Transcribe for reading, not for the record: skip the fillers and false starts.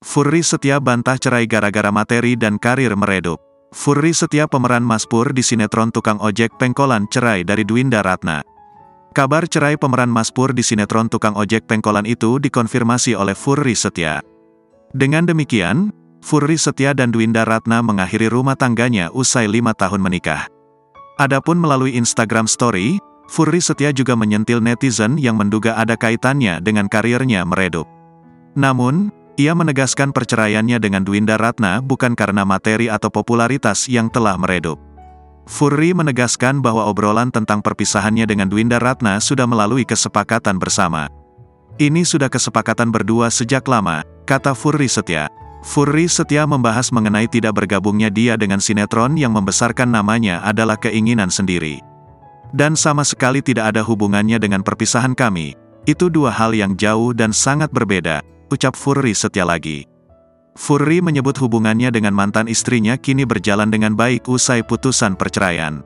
Furry Setia bantah cerai gara-gara materi dan karir meredup. Furry Setia pemeran Mas Pur di sinetron Tukang Ojek Pengkolan cerai dari Dwinda Ratna. Kabar cerai pemeran Mas Pur di sinetron Tukang Ojek Pengkolan itu dikonfirmasi oleh Furry Setia. Dengan demikian, Furry Setia dan Dwinda Ratna mengakhiri rumah tangganya usai 5 tahun menikah. Adapun melalui Instagram Story, Furry Setia juga menyentil netizen yang menduga ada kaitannya dengan karirnya meredup. Namun, ia menegaskan perceraiannya dengan Dwinda Ratna bukan karena materi atau popularitas yang telah meredup. Furry menegaskan bahwa obrolan tentang perpisahannya dengan Dwinda Ratna sudah melalui kesepakatan bersama. Ini sudah kesepakatan berdua sejak lama, kata Furry Setia. Furry Setia membahas mengenai tidak bergabungnya dia dengan sinetron yang membesarkan namanya adalah keinginan sendiri. Dan sama sekali tidak ada hubungannya dengan perpisahan kami. Itu dua hal yang jauh dan sangat berbeda, ucap Furry Setia lagi. Furry menyebut hubungannya dengan mantan istrinya kini berjalan dengan baik usai putusan perceraian.